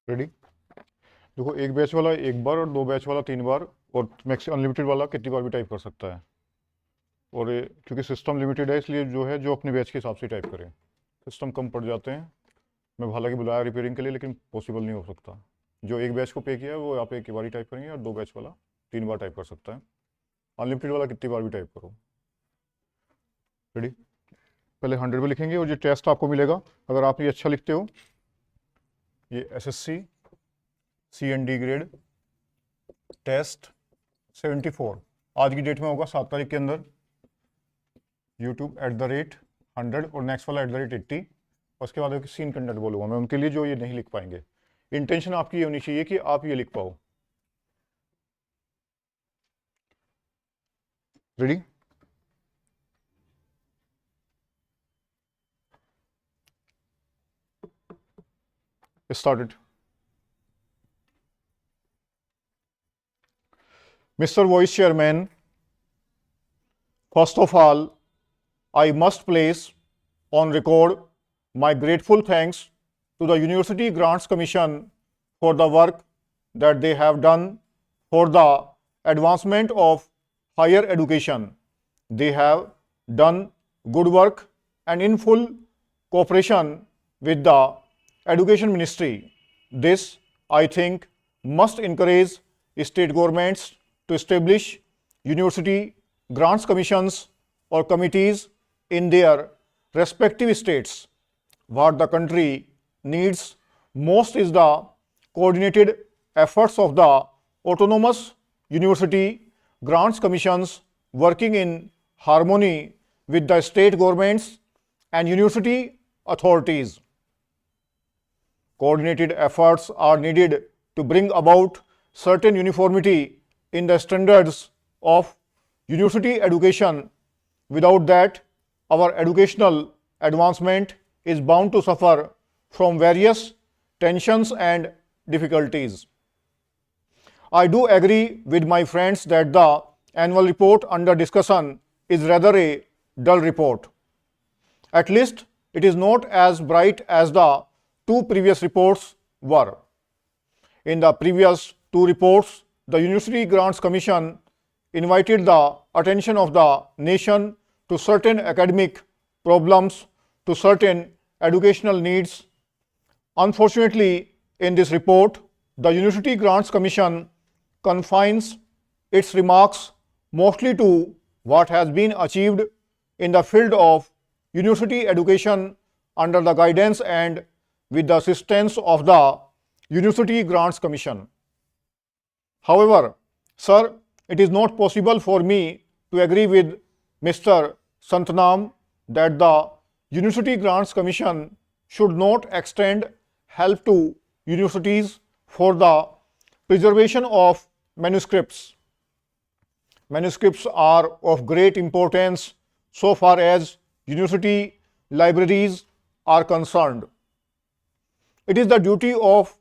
Ready. देखो, एक batch वाला एक बार और दो बैच वाला 3 बार और मैक्स अनलिमिटेड वाला कितनी बार भी टाइप कर सकता है। और क्योंकि सिस्टम लिमिटेड है इसलिए जो है जो अपने बैच के हिसाब से टाइप करें। सिस्टम कम पड़ जाते हैं। मैं हालांकि बुलाया रिपेयरिंग के लिए लेकिन पॉसिबल नहीं हो सकता। जो एक बैच को पे किया है वो आप एक बार ही टाइप करेंगे और दो बैच वाला 3 बार टाइप कर सकता है। अनलिमिटेड वाला कितनी बार भी टाइप करो। रेडी। पहले 100 पे लिखेंगे और जो टेस्ट आपको मिलेगा, अगर आप ये अच्छा लिखते हो, ये SSC C ग्रेड टेस्ट 74 आज की डेट में होगा 7 तारीख के अंदर। YouTube@100 और नेक्स्ट वाला @80। और उसके बाद सीन कंटेंट बोलूँगा मैं उनके लिए जो ये नहीं लिख पाएंगे। इंटेंशन आपकी ये होनी चाहिए कि आप ये लिख पाओ। Ready. Started. Mr. Vice Chairman, first of all, I must place on record my grateful thanks to the University Grants Commission for the work that they have done for the advancement of higher education. They have done good work and in full cooperation with the Education Ministry. This, I think, must encourage state governments to establish university grants commissions or committees in their respective states. What the country needs most is the coordinated efforts of the autonomous university grants commissions working in harmony with the state governments and university authorities. Coordinated efforts are needed to bring about certain uniformity in the standards of university education. Without that, our educational advancement is bound to suffer from various tensions and difficulties. I do agree with my friends that the annual report under discussion is rather a dull report. At least it is not as bright as the two previous reports were. In the previous two reports, the University Grants Commission invited the attention of the nation to certain academic problems, to certain educational needs. Unfortunately, in this report, the University Grants Commission confines its remarks mostly to what has been achieved in the field of university education under the guidance and with the assistance of the University Grants Commission. However, sir, it is not possible for me to agree with Mr. Santnam that the University Grants Commission should not extend help to universities for the preservation of manuscripts. Manuscripts are of great importance so far as university libraries are concerned. It is the duty of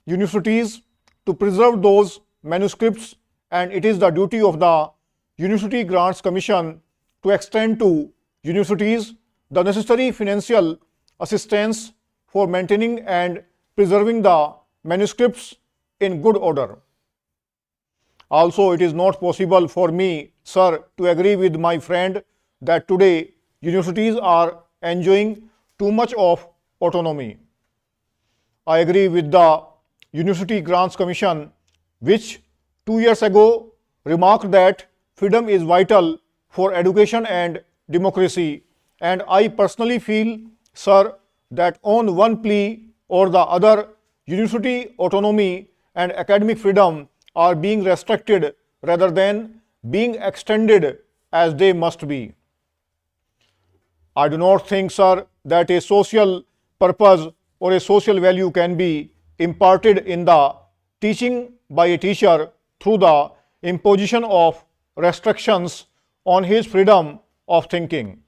universities to preserve those manuscripts, and it is the duty of the University Grants Commission to extend to universities the necessary financial assistance for maintaining and preserving the manuscripts in good order. Also, it is not possible for me, sir, to agree with my friend that today universities are enjoying too much of autonomy. I agree with the University Grants Commission, which 2 years ago remarked that freedom is vital for education and democracy, and I personally feel, sir, that on one plea or the other, university autonomy and academic freedom are being restricted rather than being extended as they must be. I do not think, sir, that a social purpose or a social value can be imparted in the teaching by a teacher through the imposition of restrictions on his freedom of thinking.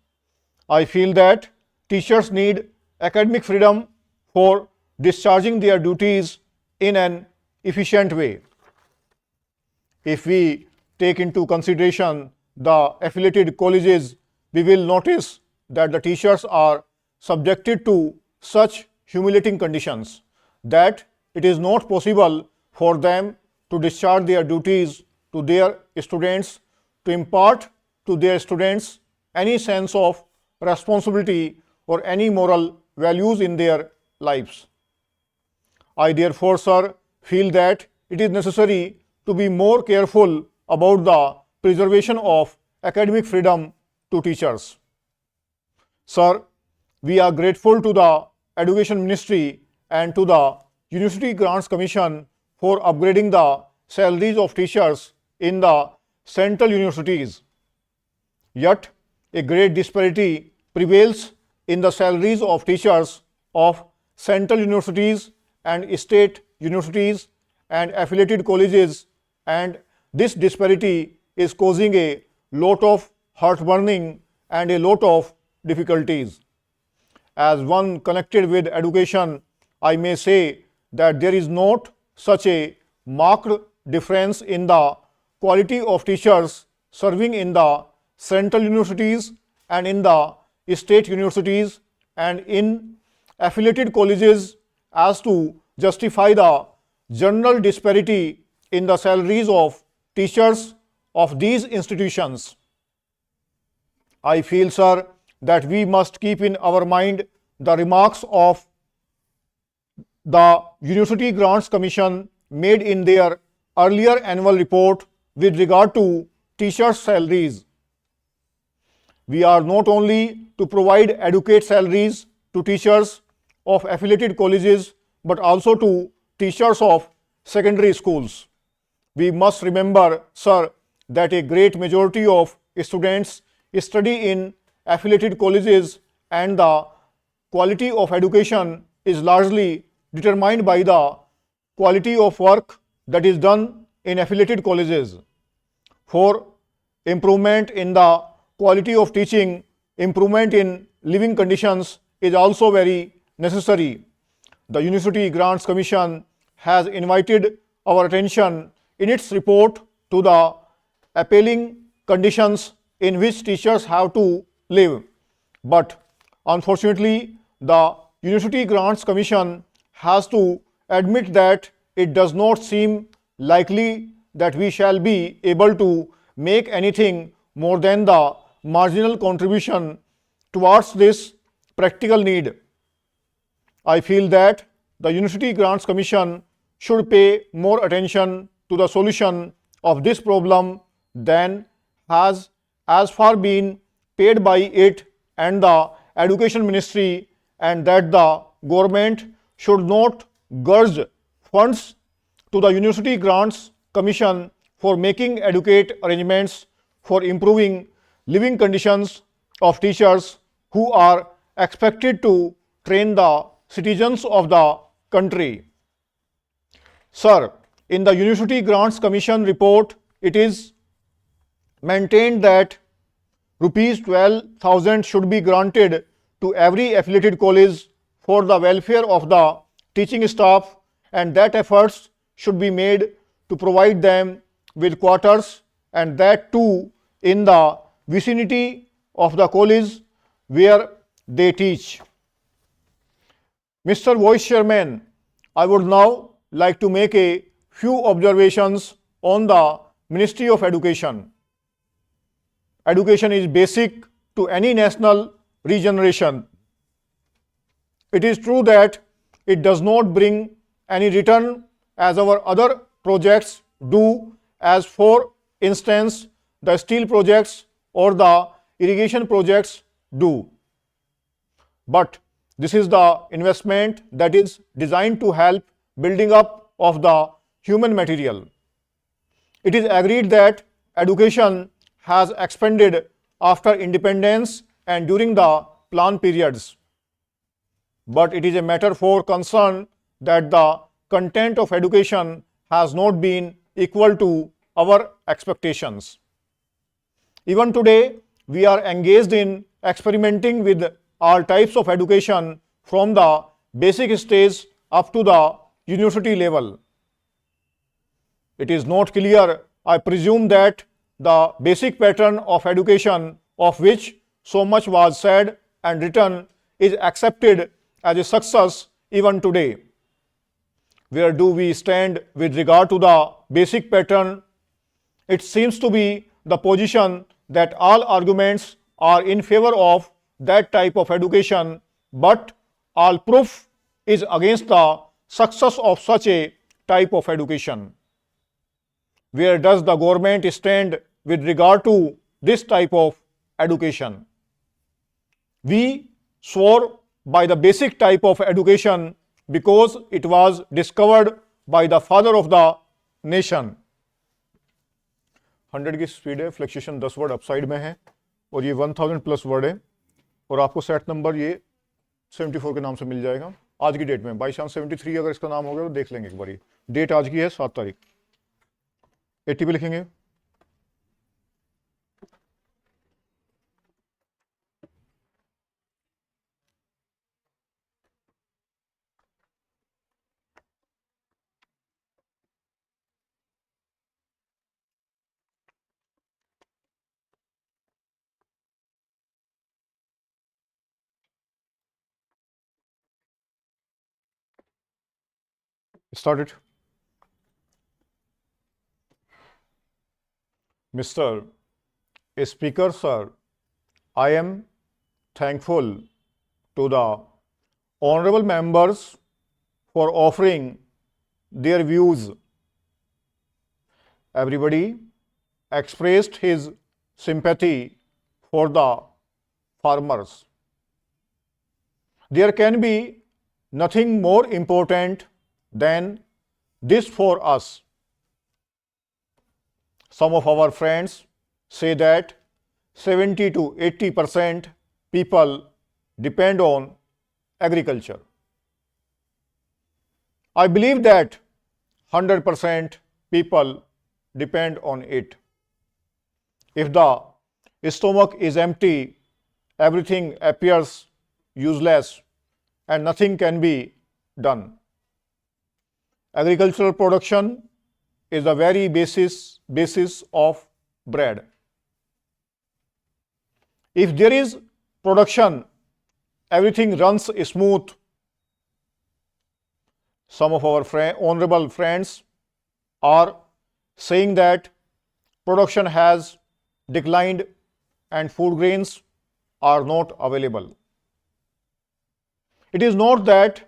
I feel that teachers need academic freedom for discharging their duties in an efficient way. If we take into consideration the affiliated colleges, we will notice that the teachers are subjected to such humiliating conditions that it is not possible for them to discharge their duties to their students, to impart to their students any sense of responsibility or any moral values in their lives. I therefore, sir, feel that it is necessary to be more careful about the preservation of academic freedom to teachers. Sir, we are grateful to the Education Ministry and to the University Grants Commission for upgrading the salaries of teachers in the central universities. Yet, a great disparity prevails in the salaries of teachers of central universities and state universities and affiliated colleges, and this disparity is causing a lot of heartburning and a lot of difficulties. As one connected with education, I may say that there is not such a marked difference in the quality of teachers serving in the central universities and in the state universities and in affiliated colleges as to justify the general disparity in the salaries of teachers of these institutions. I feel, sir, that we must keep in our mind the remarks of the University Grants Commission made in their earlier annual report with regard to teachers' salaries. We are not only to provide adequate salaries to teachers of affiliated colleges, but also to teachers of secondary schools. We must remember, sir, that a great majority of students study in affiliated colleges and the quality of education is largely determined by the quality of work that is done in affiliated colleges. For improvement in the quality of teaching, improvement in living conditions is also very necessary. The University Grants Commission has invited our attention in its report to the appalling conditions in which teachers have to live. But unfortunately, the University Grants Commission has to admit that it does not seem likely that we shall be able to make anything more than the marginal contribution towards this practical need. I feel that the University Grants Commission should pay more attention to the solution of this problem than has as far been paid by it and the Education Ministry, and that the government should not gurge funds to the University Grants Commission for making adequate arrangements for improving living conditions of teachers who are expected to train the citizens of the country. Sir, in the University Grants Commission report, it is maintained that Rupees 12,000 should be granted to every affiliated college for the welfare of the teaching staff, and that efforts should be made to provide them with quarters, and that too in the vicinity of the college where they teach. Mr. Vice Chairman, I would now like to make a few observations on the Ministry of Education. Education is basic to any national regeneration. It is true that it does not bring any return as our other projects do, as for instance the steel projects or the irrigation projects do. But this is the investment that is designed to help building up of the human material. It is agreed that education has expanded after independence and during the plan periods. But it is a matter for concern that the content of education has not been equal to our expectations. Even today, we are engaged in experimenting with all types of education from the basic stage up to the university level. It is not clear, I presume, that the basic pattern of education of which so much was said and written is accepted as a success even today. Where do we stand with regard to the basic pattern? It seems to be the position that all arguments are in favor of that type of education, but all proof is against the success of such a type of education. Where does the government stand with regard to this type of education? We swore by the basic type of education because it was discovered by the father of the nation. 100 की speed है, fluctuation 10 word upside में है और ये 1000 plus word है और आपको set number ये 74 के नाम से मिल जाएगा आज की डेट में. बाई चांस 73 अगर इसका नाम हो गया तो देख लेंगे एक बार. डेट आज की है 7 तारीख. 80 पे लिखेंगे. Started. Mr. Speaker, sir, I am thankful to the honorable members for offering their views. Everybody expressed his sympathy for the farmers. There can be nothing more important than this for us. Some of our friends say that 70 to 80% people depend on agriculture. I believe that 100% people depend on it. If the stomach is empty, everything appears useless and nothing can be done. Agricultural production is the very basis of bread. If there is production, everything runs smooth. Some of our honorable friends are saying that production has declined and food grains are not available. It is not that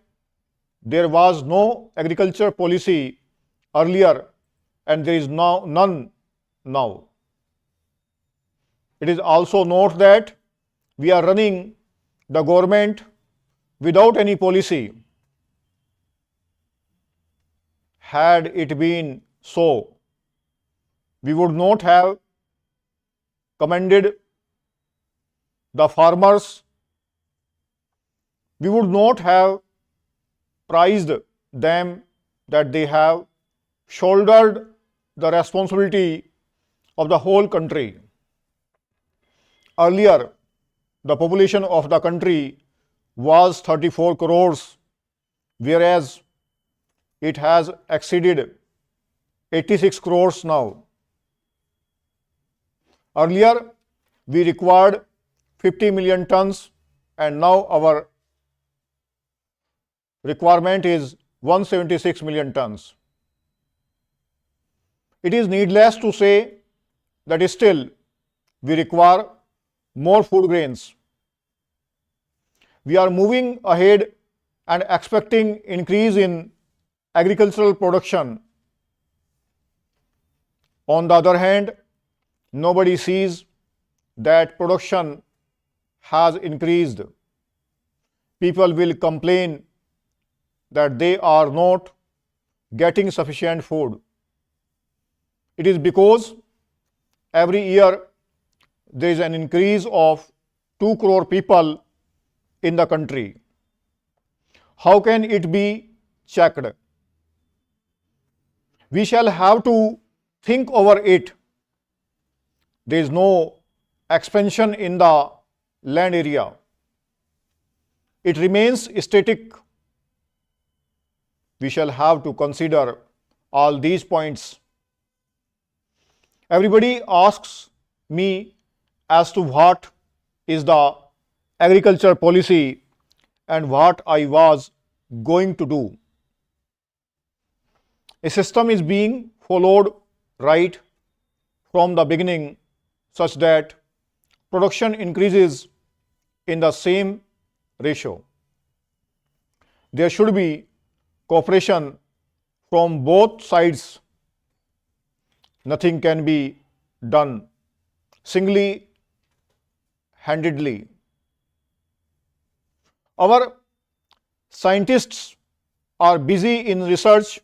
there was no agriculture policy earlier and there is none now. It is also not that we are running the government without any policy. Had it been so, we would not have commended the farmers. We would not have prized them that they have shouldered the responsibility of the whole country. Earlier, the population of the country was 34 crores, whereas it has exceeded 86 crores now. Earlier, we required 50 million tons and now our requirement is 176 million tons. It is needless to say that still we require more food grains. We are moving ahead and expecting increase in agricultural production. On the other hand, nobody sees that production has increased. People will complain that they are not getting sufficient food. It is because every year there is an increase of 2 crore people in the country. How can it be checked? We shall have to think over it. There is no expansion in the land area. It remains static. We shall have to consider all these points. Everybody asks me as to what is the agriculture policy and what I was going to do. A system is being followed right from the beginning such that production increases in the same ratio. There should be cooperation from both sides. Nothing can be done single-handedly. Our scientists are busy in research.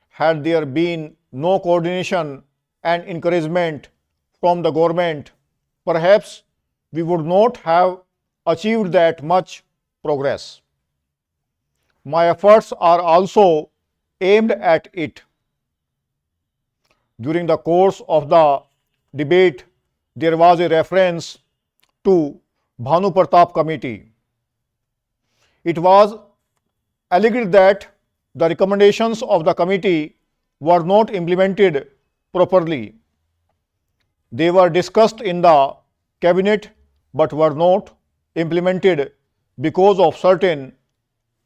Had there been no coordination and encouragement from the government, perhaps we would not have achieved that much progress. My efforts are also aimed at it. During the course of the debate, there was a reference to Bhanu Pratap Committee. It was alleged that the recommendations of the committee were not implemented properly. They were discussed in the cabinet but were not implemented because of certain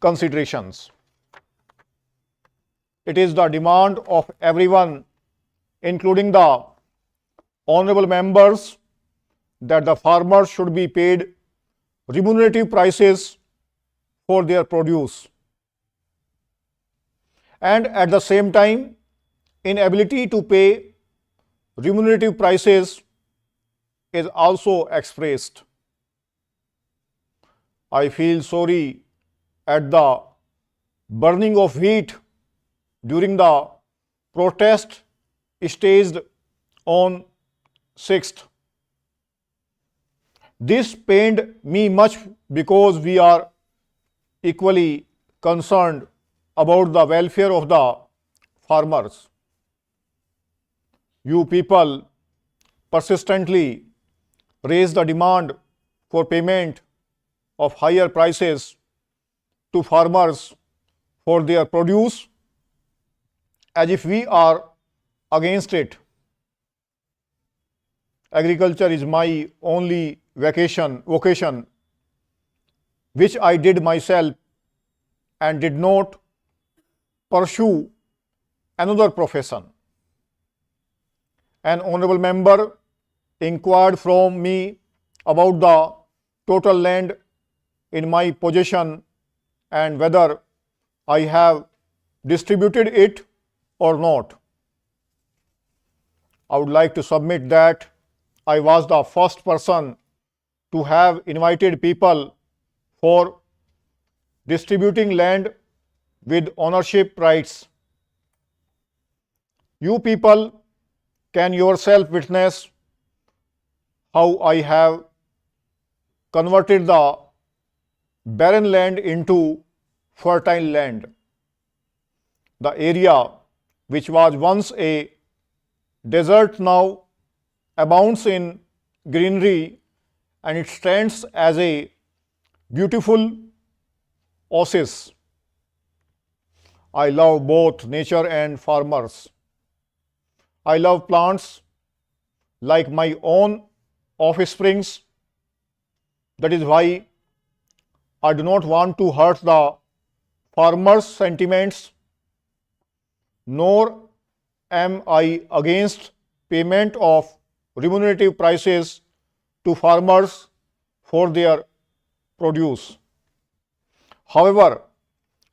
considerations. It is the demand of everyone, including the honorable members, that the farmers should be paid remunerative prices for their produce, and at the same time, inability to pay remunerative prices is also expressed. I feel sorry at the burning of wheat during the protest staged on 6th. This pained me much because we are equally concerned about the welfare of the farmers. You people persistently raise the demand for payment of higher prices to farmers for their produce as if we are against it. Agriculture is my only vocation, which I did myself and did not pursue another profession. An honorable member inquired from me about the total land in my possession and whether I have distributed it or not. I would like to submit that I was the first person to have invited people for distributing land with ownership rights. You people can yourself witness how I have converted the barren land into fertile land. The area which was once a desert now abounds in greenery, and it stands as a beautiful oasis. I love both nature and farmers. I love plants like my own offsprings. That is why I do not want to hurt the farmers' sentiments, nor am I against payment of remunerative prices to farmers for their produce. However,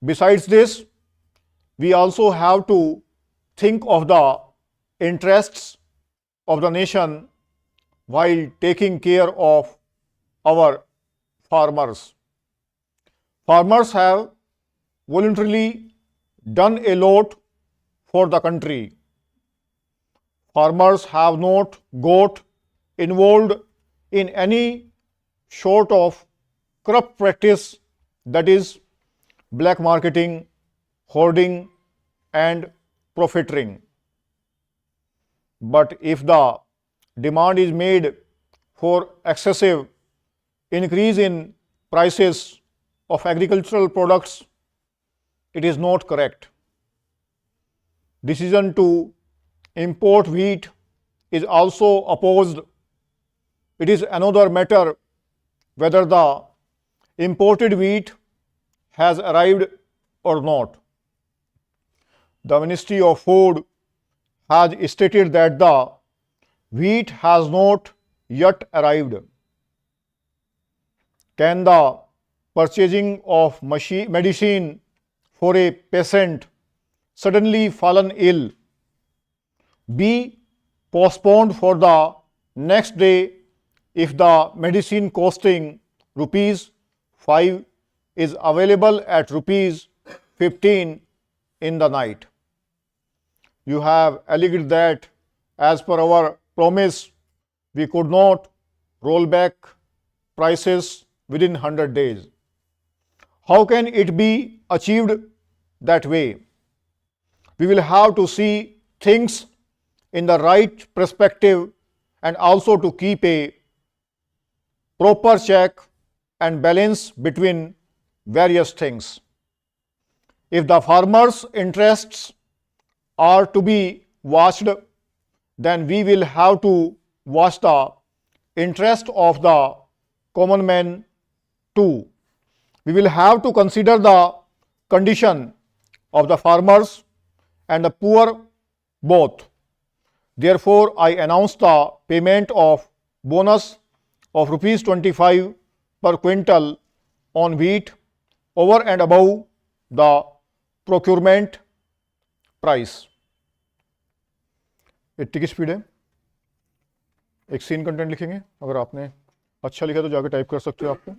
besides this, we also have to think of the interests of the nation while taking care of our farmers. Farmers have voluntarily done a lot for the country. Farmers have not got involved in any sort of corrupt practice, that is, black marketing, hoarding, and profiteering. But if the demand is made for excessive increase in prices of agricultural products, it is not correct. Decision to import wheat is also opposed. It is another matter whether the imported wheat has arrived or not. the Ministry of Food has stated that the wheat has not yet arrived. Can the purchasing of medicine for a patient suddenly fallen ill be postponed for the next day if the medicine costing rupees 5 is available at rupees 15 in the night? You have alleged that as per our promise, we could not roll back prices within 100 days. How can it be achieved that way? We will have to see things in the right perspective and also to keep a proper check and balance between various things. If the farmers' interests are to be watched, then we will have to watch the interest of the common man too. We will have to consider the condition of the farmers and the poor both. Therefore, I announce the payment of bonus of rupees 25 per quintal on wheat over and above the procurement price. इतनी की speed है। एक scene content लिखेंगे, अगर आपने अच्छा लिखा तो जाके टाइप कर सकते हो आपको।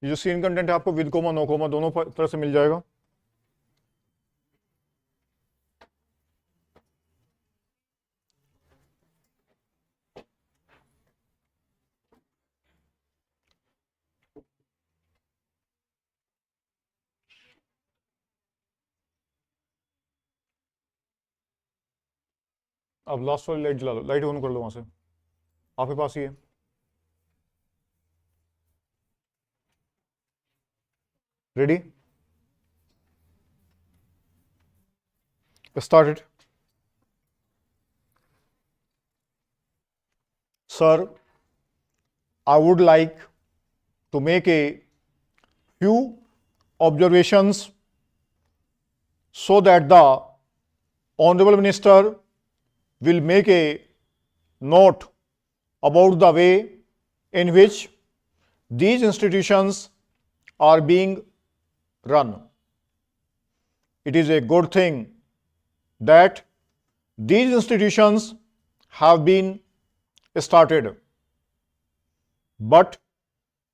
ये जो सीन कंटेंट है आपको विद कोमा नो कोमा दोनों तरह से मिल जाएगा। अब लास्ट वाली लाइट जला लो, लाइट ऑन कर लो वहां से, आपके पास ही है। Ready, started. Sir, I would like to make a few observations so that the Honorable Minister will make a note about the way in which these institutions are being run. It is a good thing that these institutions have been started, but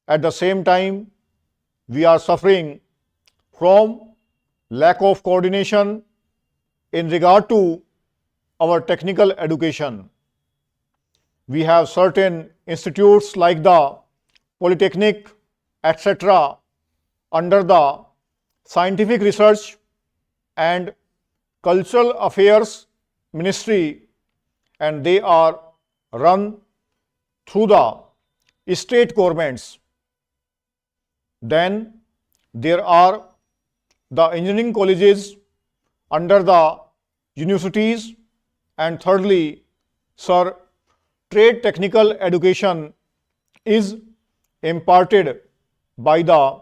at the same time, we are suffering from lack of coordination in regard to our technical education. We have certain institutes like the Polytechnic, etc., under the Scientific Research and Cultural Affairs Ministry, and they are run through the state governments. Then there are the engineering colleges under the universities, and thirdly, sir, trade technical education is imparted by the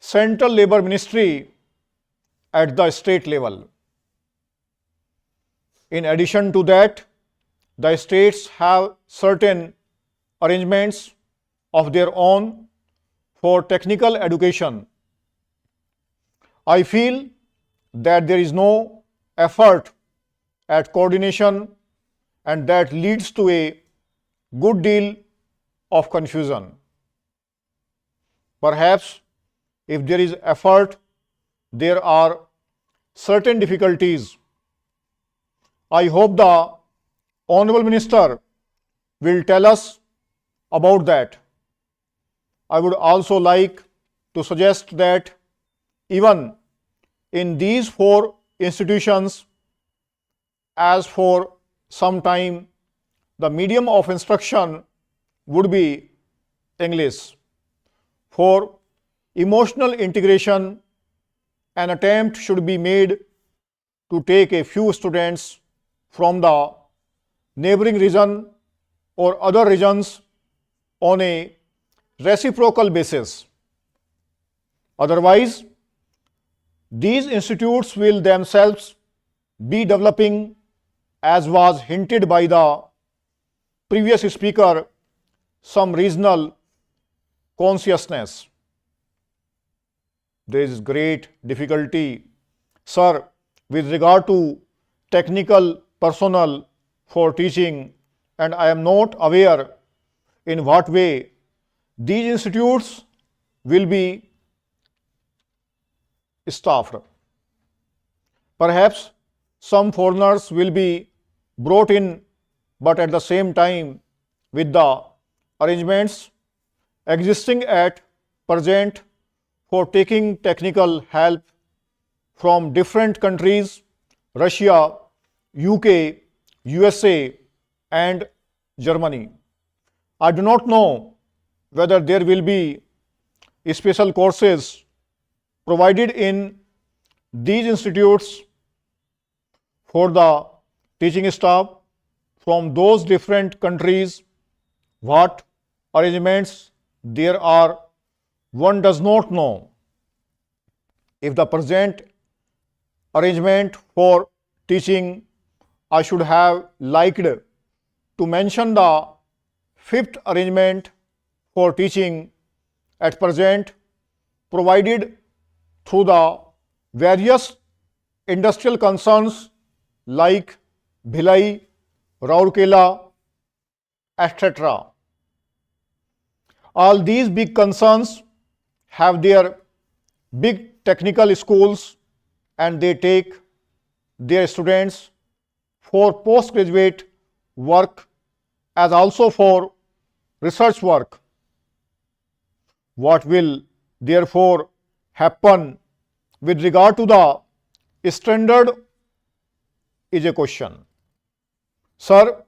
Central Labour Ministry at the state level. In addition to that, the states have certain arrangements of their own for technical education. I feel that there is no effort at coordination, and that leads to a good deal of confusion. Perhaps if there is effort, there are certain difficulties. I hope the Honorable Minister will tell us about that. I would also like to suggest that even in these 4 institutions, as for some time, the medium of instruction would be English. For emotional integration, an attempt should be made to take a few students from the neighboring region or other regions on a reciprocal basis. Otherwise, these institutes will themselves be developing, as was hinted by the previous speaker, some regional consciousness. There is great difficulty, sir, with regard to technical personnel for teaching, and I am not aware in what way these institutes will be staffed. Perhaps some foreigners will be brought in, but at the same time, with the arrangements existing at present for taking technical help from different countries, Russia, UK, USA, and Germany. I do not know whether there will be special courses provided in these institutes for the teaching staff from those different countries. What arrangements there are, one does not know. If the present arrangement for teaching, I should have liked to mention the fifth arrangement for teaching at present provided through the various industrial concerns like Bhilai, Rourkela, etc. All these big concerns have their big technical schools, and they take their students for postgraduate work as also for research work. What will therefore happen with regard to the standard is a question. Sir,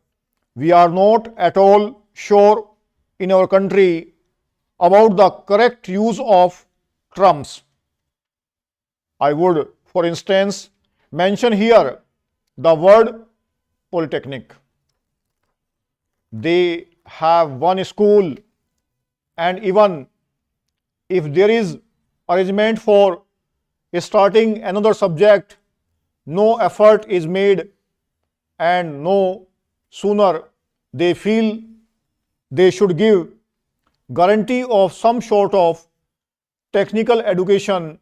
we are not at all sure in our country about the correct use of terms. I would, for instance, mention here the word polytechnic. They have one school, and even if there is arrangement for starting another subject, no effort is made, and no sooner they feel they should give guarantee of some sort of technical education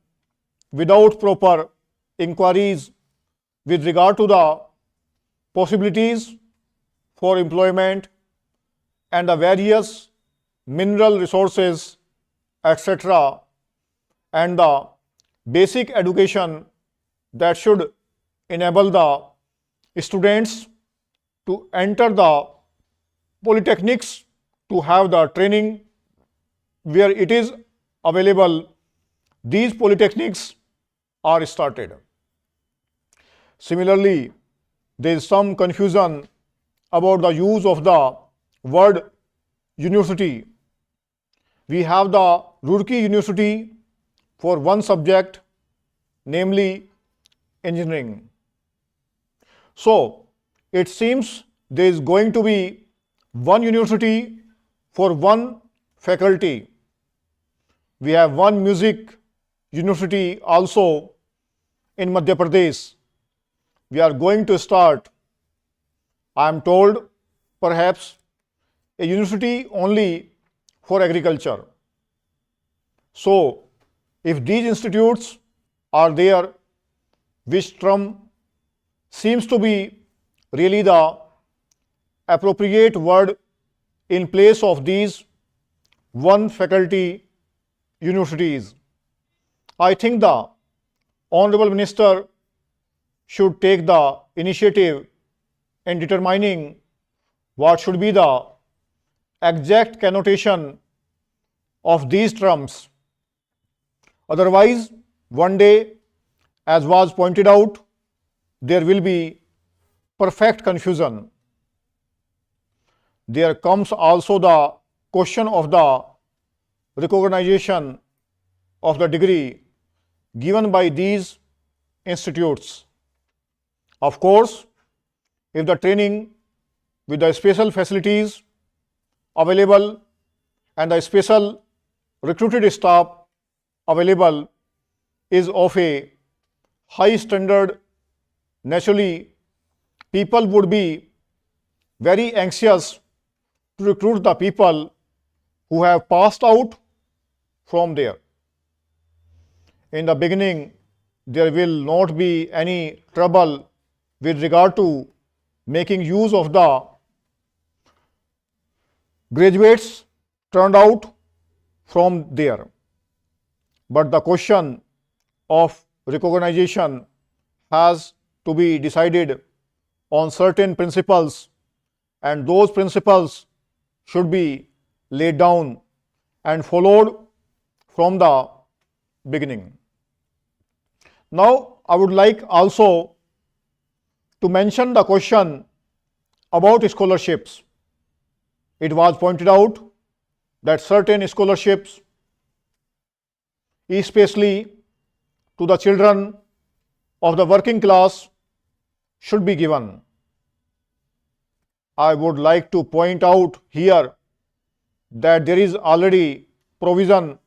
without proper inquiries with regard to the possibilities for employment and the various mineral resources, etc., and the basic education that should enable the students to enter the polytechnics to have the training where it is available. These polytechnics are started. Similarly, there is some confusion about the use of the word university. We have the Roorkee University for one subject, namely engineering. So, it seems there is going to be one university for one faculty. We have one music university also in Madhya Pradesh. We are going to start, I am told, perhaps a university only for agriculture. So, if these institutes are there, which term seems to be really the appropriate word in place of these one faculty universities. I think the Honorable Minister should take the initiative in determining what should be the exact connotation of these terms. Otherwise, one day, as was pointed out, there will be perfect confusion. There comes also the question of the recognition of the degree given by these institutes. Of course, if the training with the special facilities available and the special recruited staff available is of a high standard. Naturally, people would be very anxious to recruit the people who have passed out from there. In the beginning, there will not be any trouble with regard to making use of the graduates turned out from there. But the question of recognition has to be decided on certain principles, and those principles should be laid down and followed from the beginning. Now, I would like also to mention the question about scholarships. It was pointed out that certain scholarships, especially to the children of the working class, should be given. I would like to point out here that there is already provision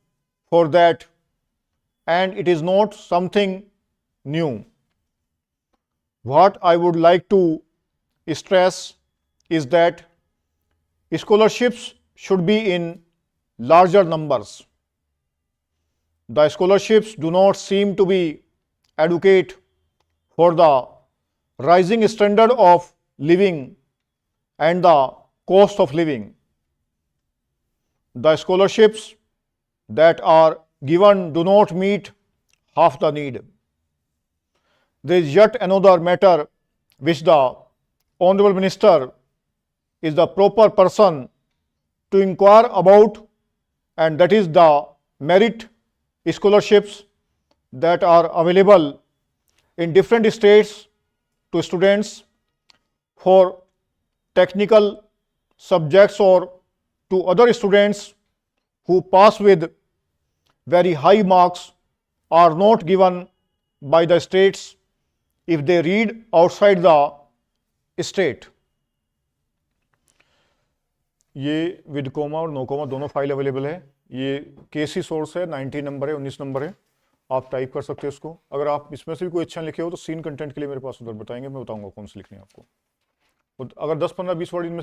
for that, and it is not something new. What I would like to stress is that scholarships should be in larger numbers. The scholarships do not seem to be adequate for the rising standard of living and the cost of living. The scholarships that are given do not meet half the need. There is yet another matter which the Honorable Minister is the proper person to inquire about, and that is the merit scholarships that are available in different states to students for technical subjects or to other students who pass with very high marks are not given by the states if they read outside the state. ये with coma और no coma दोनों file available है. ये केसी source है, 19 number है, 19 number है. आप type कर सकते हैं इसको. अगर आप इसमें से भी कोई अच्छा लिखे हो तो सीन कंटेंट के लिए मेरे पास उधर बताएंगे, मैं बताऊंगा कौन से लिखने हैं आपको. अगर 10, 15, 20 वर्ड इनमें